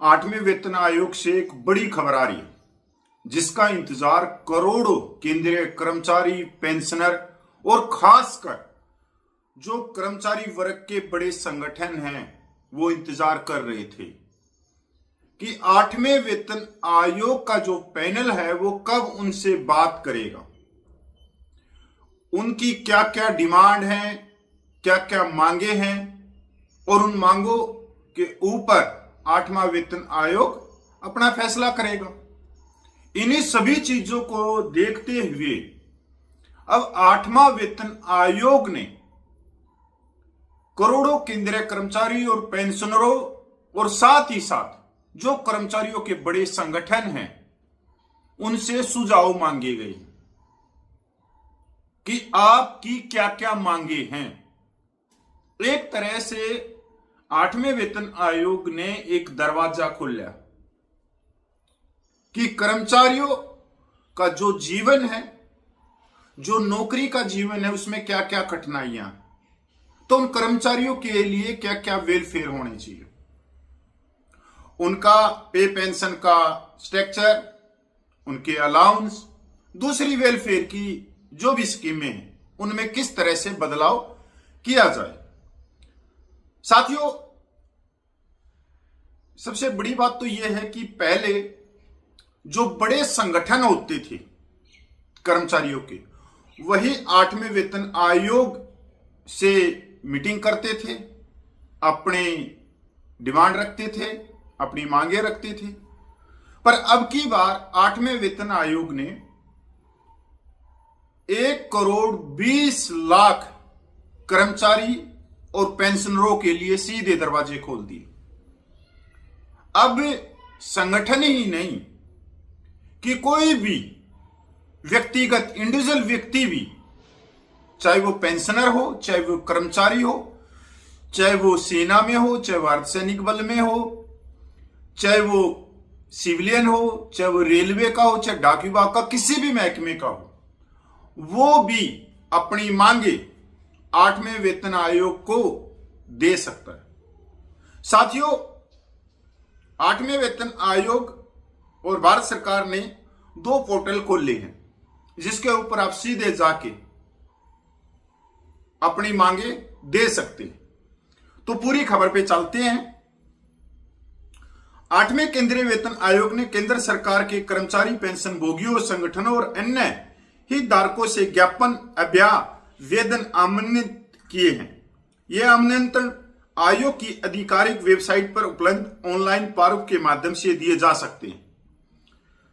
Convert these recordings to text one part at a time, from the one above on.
आठवें वेतन आयोग से एक बड़ी खबर आ रही है, जिसका इंतजार करोड़ों केंद्रीय कर्मचारी, पेंशनर और खासकर जो कर्मचारी वर्ग के बड़े संगठन हैं वो इंतजार कर रहे थे कि आठवें वेतन आयोग का जो पैनल है वो कब उनसे बात करेगा, उनकी क्या क्या डिमांड है, क्या क्या मांगे हैं और उन मांगों के ऊपर आठवां वेतन आयोग अपना फैसला करेगा। इन्हीं सभी चीजों को देखते हुए अब आठवां वेतन आयोग ने करोड़ों केंद्रीय कर्मचारी और पेंशनरों और साथ ही साथ जो कर्मचारियों के बड़े संगठन हैं उनसे सुझाव मांगे गए कि आपकी क्या क्या मांगे हैं। एक तरह से आठवें वेतन आयोग ने एक दरवाजा खोला कि कर्मचारियों का जो जीवन है, जो नौकरी का जीवन है, उसमें क्या क्या कठिनाइयां, तो उन कर्मचारियों के लिए क्या क्या वेलफेयर होने चाहिए, उनका पे पेंशन का स्ट्रक्चर, उनके अलाउंस, दूसरी वेलफेयर की जो भी स्कीमें हैं उनमें किस तरह से बदलाव किया जाए। साथियों, सबसे बड़ी बात तो यह है कि पहले जो बड़े संगठन होते थे कर्मचारियों के, वही आठवें वेतन आयोग से मीटिंग करते थे, अपने डिमांड रखते थे, अपनी मांगे रखते थे। पर अब की बार आठवें वेतन आयोग ने 1,20,00,000 कर्मचारी और पेंशनरों के लिए सीधे दरवाजे खोल दिए। अब संगठन ही नहीं कि कोई भी व्यक्तिगत इंडिविजुअल व्यक्ति भी, चाहे वो पेंशनर हो, चाहे वो कर्मचारी हो, चाहे वो सेना में हो, चाहे वो अर्धसैनिक बल में हो, चाहे वो सिविलियन हो, चाहे वो रेलवे का हो, चाहे डाक विभाग का, किसी भी महकमे का हो, वो भी अपनी मांगे आठवें वेतन आयोग को दे सकता है। साथियों, आठवें वेतन आयोग और भारत सरकार ने 2 पोर्टल खोले हैं जिसके ऊपर आप सीधे जाके अपनी मांगे दे सकते हैं। तो पूरी खबर पे चलते हैं। आठवें केंद्रीय वेतन आयोग ने केंद्र सरकार के कर्मचारी, पेंशन भोगियों, संगठनों और अन्य हितधारकों से ज्ञापन अभ्यावेदन आमंत्रित किए हैं। यह आमंत्रण आयोग की आधिकारिक वेबसाइट पर उपलब्ध ऑनलाइन प्रारूप के माध्यम से दिए जा सकते हैं।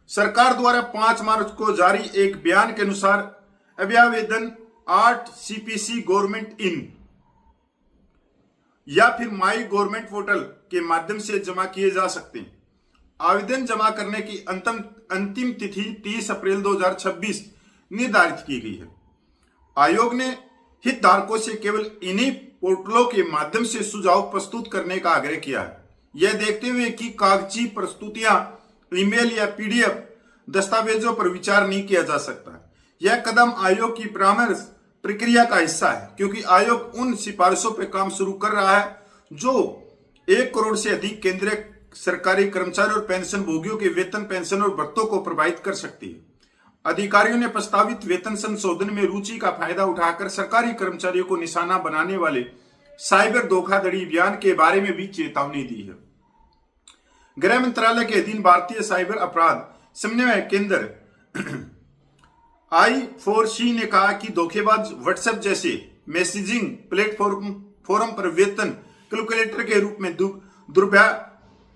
सरकार द्वारा 5 मार्च को जारी एक बयान के अनुसार अभ्यावेदन 8 CPC गवर्नमेंट इन या फिर माई गवर्नमेंट पोर्टल के माध्यम से जमा किए जा सकते हैं। आवेदन जमा करने की अंतिम तिथि 30 अप्रैल 2026 निर्धारित की गई है। आयोग ने हितधारकों से केवल इन्हीं पोर्टलों के माध्यम से सुझाव प्रस्तुत करने का आग्रह किया है, यह देखते हुए कि कागजी प्रस्तुतियां, ईमेल या PDF दस्तावेजों पर विचार नहीं किया जा सकता। यह कदम आयोग की परामर्श प्रक्रिया का हिस्सा है, क्योंकि आयोग उन सिफारिशों पर काम शुरू कर रहा है जो 1 करोड़ से अधिक केंद्रीय सरकारी कर्मचारी और पेंशन भोगियों के वेतन, पेंशन और भत्तों को प्रभावित कर सकती है। अधिकारियों ने प्रस्तावित वेतन संशोधन में रुचि का फायदा उठाकर सरकारी कर्मचारियों को निशाना बनाने वाले साइबर धोखाधड़ी अभियान के बारे में भी चेतावनी दी है। गृह मंत्रालय के अधीन भारतीय साइबर अपराध समन्वय केंद्र I4C ने कहा कि धोखेबाज व्हाट्सएप जैसे मैसेजिंग प्लेटफॉर्म पर वेतन कैलकुलेटर के रूप में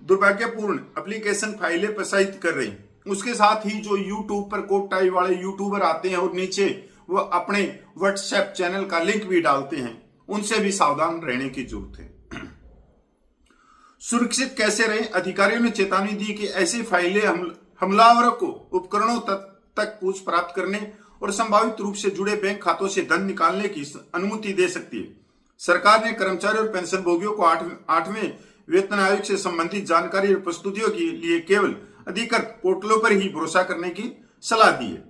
दुर्भाग्यपूर्ण एप्लीकेशन फाइलें प्रसारित कर रहे हैं। उसके साथ ही जो यूट्यूब पर कोट टाई वाले यूट्यूबर आते हैं और नीचे वो अपने व्हाट्सएप चैनल का लिंक भी डालते हैं, उनसे भी सावधान रहने की जरूरत है। सुरक्षित कैसे रहें? अधिकारियों ने चेतावनी दी कि ऐसी फाइलें हमलावरों को उपकरणों तक पूछ प्राप्त करने और संभावित रूप से जुड़े बैंक खातों से धन निकालने की अनुमति दे सकती है। सरकार ने कर्मचारी और पेंशन भोगियों को आठवें वेतन आयोग से संबंधित जानकारी और प्रस्तुतियों के लिए केवल अधिकृत पोर्टलों पर ही भरोसा करने की सलाह दी है।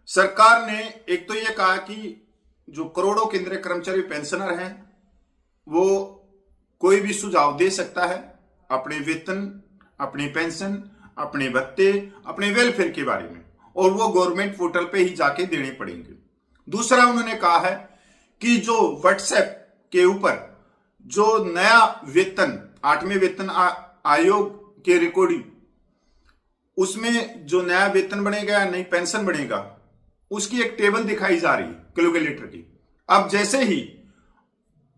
सरकार ने एक तो यह कहा कि जो करोड़ों केंद्रीय कर्मचारी पेंशनर हैं वो कोई भी सुझाव दे सकता है अपने वेतन अपनी पेंशन, अपने भत्ते, अपने वेलफेयर के बारे में, और वो गवर्नमेंट पोर्टल पे ही जाके देने पड़ेंगे। दूसरा उन्होंने कहा है कि जो व्हाट्सएप के ऊपर जो नया वेतन 8वें वेतन आयोग के रिकॉर्डिंग, उसमें जो नया वेतन बनेगा या नई पेंशन बनेगा, उसकी एक टेबल दिखाई जा रही है कैलकुलेटर की। अब जैसे ही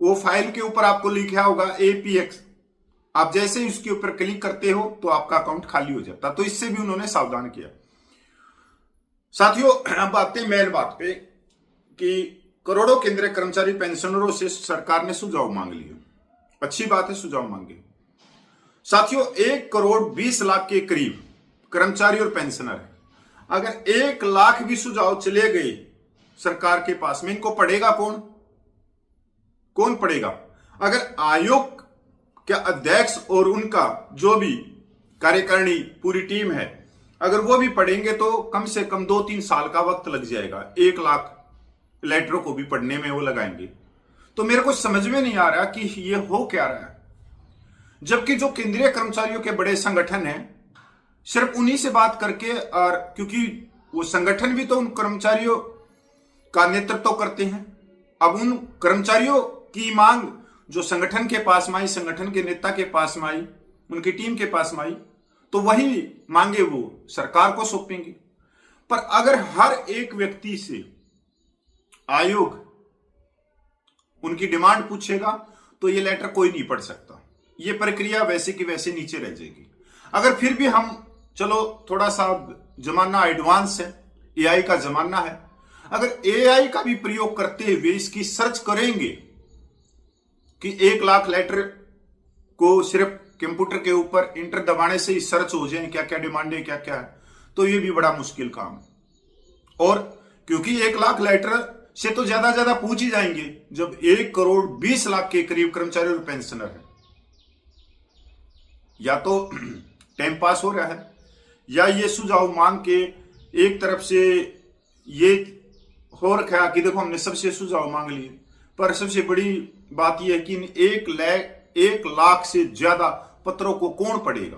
वो फाइल के ऊपर आपको लिखा होगा APX, आप जैसे ही उसके ऊपर क्लिक करते हो तो आपका अकाउंट खाली हो जाता। तो इससे भी उन्होंने सावधान किया। साथियों, अब आते हैं मेन बात पे कि करोड़ों केंद्रीय कर्मचारी पेंशनरों से सरकार ने सुझाव मांग लिए। अच्छी बात है, सुझाव मांगे। साथियों, 1,20,00,000 के करीब कर्मचारी और पेंशनर है। अगर 1 लाख भी सुझाव चले गए सरकार के पास में, इनको पढ़ेगा कौन पढ़ेगा? अगर आयोग के अध्यक्ष और उनका जो भी कार्यकारिणी पूरी टीम है, अगर वो भी पढ़ेंगे तो कम से कम 2-3 साल का वक्त लग जाएगा। 1 लाख लेटरों को भी पढ़ने में वो लगाएंगे। तो मेरे को समझ में नहीं आ रहा कि ये हो क्या रहा है, जबकि जो केंद्रीय कर्मचारियों के बड़े संगठन हैं, सिर्फ उन्हीं से बात करके, और क्योंकि वो संगठन भी तो उन कर्मचारियों का नेतृत्व करते हैं। अब उन कर्मचारियों की मांग जो संगठन के पास में आई, संगठन के नेता के पास में आई, उनकी टीम के पास में आई, तो वही मांगे वो सरकार को सौंपेंगे। पर अगर हर एक व्यक्ति से आयोग उनकी डिमांड पूछेगा तो ये लेटर कोई नहीं पढ़ सकता। ये प्रक्रिया वैसे की वैसे नीचे रह जाएगी। अगर फिर भी हम, चलो थोड़ा सा जमाना एडवांस है, AI का जमाना है, अगर AI का भी प्रयोग करते हुए इसकी सर्च करेंगे कि 1 लाख लेटर को सिर्फ कंप्यूटर के ऊपर इंटर दबाने से ही सर्च हो जाए क्या क्या डिमांड है, क्या क्या है, तो ये भी बड़ा मुश्किल काम है। और क्योंकि 1 लाख लेटर से तो ज्यादा पूछ ही जाएंगे, जब 1,20,00,000 के करीब कर्मचारी और पेंशनर है। या तो टाइम पास हो रहा है, या ये सुझाव मांग के एक तरफ से ये हो रखा है कि देखो हमने सबसे सुझाव मांग लिए, पर सबसे बड़ी बात यह है कि 1 लाख से ज्यादा पत्रों को कौन पढ़ेगा?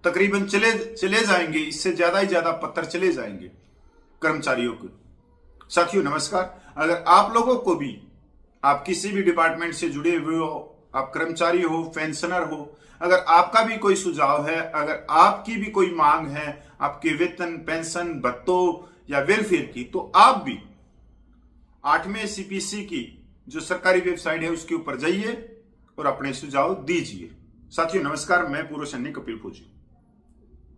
तकरीबन चले जाएंगे, इससे ज्यादा ही ज्यादा पत्र चले जाएंगे कर्मचारियों को। साथियों नमस्कार, अगर आप लोगों को भी, आप किसी भी डिपार्टमेंट से जुड़े हुए हो, आप कर्मचारी हो, पेंशनर हो, अगर आपका भी कोई सुझाव है, अगर आपकी भी कोई मांग है आपके वेतन, पेंशन, भत्तों या वेलफेयर की, तो आप भी 8वें CPC की जो सरकारी वेबसाइट है उसके ऊपर जाइए और अपने सुझाव दीजिए। साथियों नमस्कार, मैं पूर्व सैनिक कपिल फौजी।